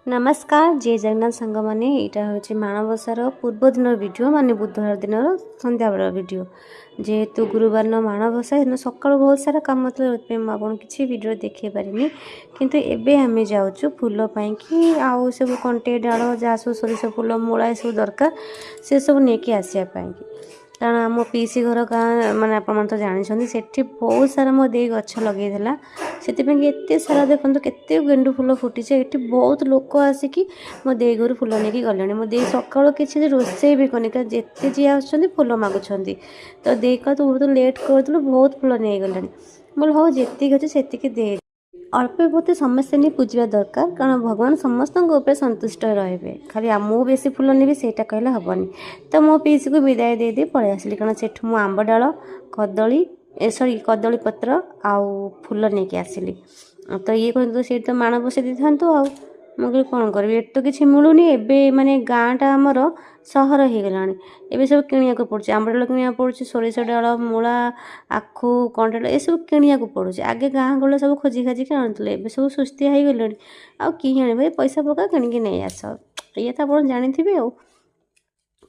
नमस्कार जय जगन्नाथ सांग मैंने यहाँ हूँ माणबसार पूर्व दिन वीडियो माने बुधवार दिन संध्या बेल वीडियो जेहेतु गुरुवार न माणबसा दिन सका बहुत सारा कम आपको किसी वीडियो देखे पारिनी किंतु एबे आमे जाऊँ फूल कि आउ सब कंटे डाल जहाँ सब सोरिष फूल मूला सब दरकार से सब नहीं आसापी कारण आम पीसी घर गाँ मैंने आप जानते से बहुत सारा मो दे गछ लगे से सारा देखो केते गेंडु फूल फुटी ये बहुत लोक आसिकी मो दे घर फूल नहीं गले मो दे सका किसी रोसे भी करनी जिते जी आस फूल मागुंट तो दे कह तू बहुत लेट कर बहुत फूल नहीं गले बोल हाँ जी अच्छे से दे अल्प बहुत समस्ते नहीं पूजा दरकार कारण भगवान समस्त ऊपर संतुष्ट रे खाली आमको बेसी फूल नहीं सेटा कहले हेनी तो मो पीसी को विदाय दे दे पलि आसली कारण सेठू मु आंब डाल कदली सॉरी कदली पत्र आउ फूल नहीं आसली तो ये कहते से तो माण बसई दी था आउ मुझे कौन करी ये तो किसी मिलूनी एवं माने गाँटा आमर सहर हो गला एवं सब किणा पड़े आंब डाल कि पड़े सोरिष डाल मूला आखु कंटा ये सब किणा पड़े आगे गाँ गले सब खोजी खाजिक आणुले ए सब सुस्तिया हो गले आउ कि आने पैसा पका कि नहीं आस ये तो आप जानी आ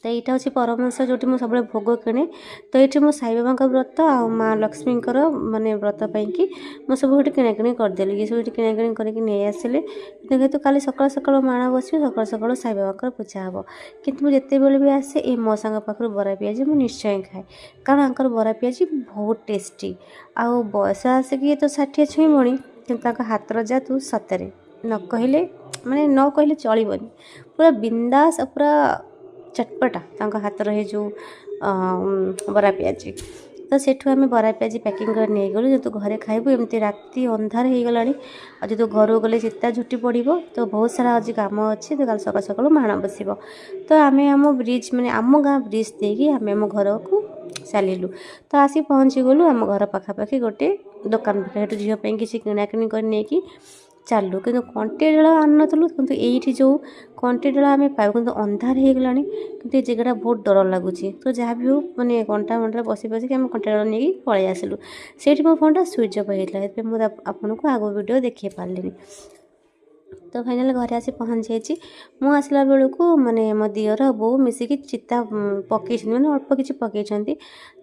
तो यहाँ हूँ परमहंस जो मुझे सब भोग किणे तो ये मो साई बाबा व्रत आ माँ लक्ष्मी माने व्रत पाई मुझे सब ये किणाकिणी करदेली ये सब किणाकिणी करके नहीं आसिले जेहेतु काली सका सका माण बस सका सका साई बाबा पूजा हम कितु मुझे भी आसे ये मो सांग पाखर बरा पियाजी मुझे निश्चय खाए कारण आंकर बरा पियाजी बहुत टेस्टी आउ बयस आसिक ये तो 60 छुईमणी कि हाथर जादू सतरे न कहले माने न कहले चलबनी पूरा बिंदास पूरा चटपटा हाथ रहे जो बरा पियाजी तो सेठू आम बरा पियाजी पैकिंग कर नहीं गलु जो घरे खाइबू एमती राति अंधार हो गला जो घर गले चिता झुटी पड़ो तो बहुत सारा आज कम अच्छे तो कल सका सका माण बस तो आम आम ब्रिज माने आम गाँ ब्रिज देकी आम आम घर को चलू तो आसी पहुँची गलु आम घर पाखापाखि गोटे दुकान पाखे झील किसी किणाकिणी कर नहीं चलू कि कंटे डाल आन नु कि ये जो कंटे डाल आम पाइबू कि अंधार हो गला कि ये जगह बहुत डर लगुच तो जहाँ भी हो मैंने कंटा मंटा बसी बसिक आम कंटे डाल नहीं पलि आसलु से मो फोन स्विच अफ होता मुझे आपको आगो वीडियो देखी पारे तो फाइनाल घरे आसी पहुँची जाइए मु आसला बेलू को माने मो दियर बो मिसिकी चिता पकई मैंने अल्प किसी पकई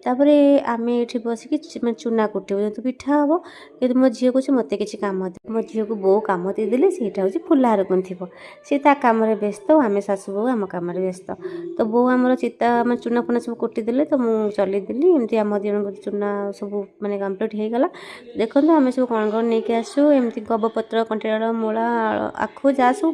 तापर आम ये बसिकी चूना कुटू तो पिठा हम कि मो झील को मत किसी कम मो झील को बो कम देदेले सेटा हूँ फुलहार गुंथब सी कम व्यस्त आम शाशु बो आम कम व्यस्त तो बो आम चिता चूना फुना सब कुटीदेले तो मुझे चलदेली एमती आम दिन चूना सब माने कम्प्लीट हो गला देखो आम सब कौन कौन नहीं आसू एमती गबपत्र कंटेड़ मूला आखु जा सब